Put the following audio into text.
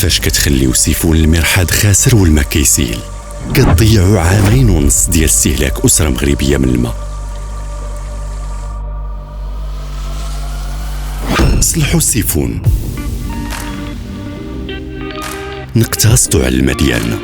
كيفاش كتخليو سيفون المرحاض خاسر والما كيسيل؟ كتضيعوا 2.5 عام ديال استهلاك أسرة مغربية من الماء. صلحوا السيفون، نقتصدوا على الماء ديالنا.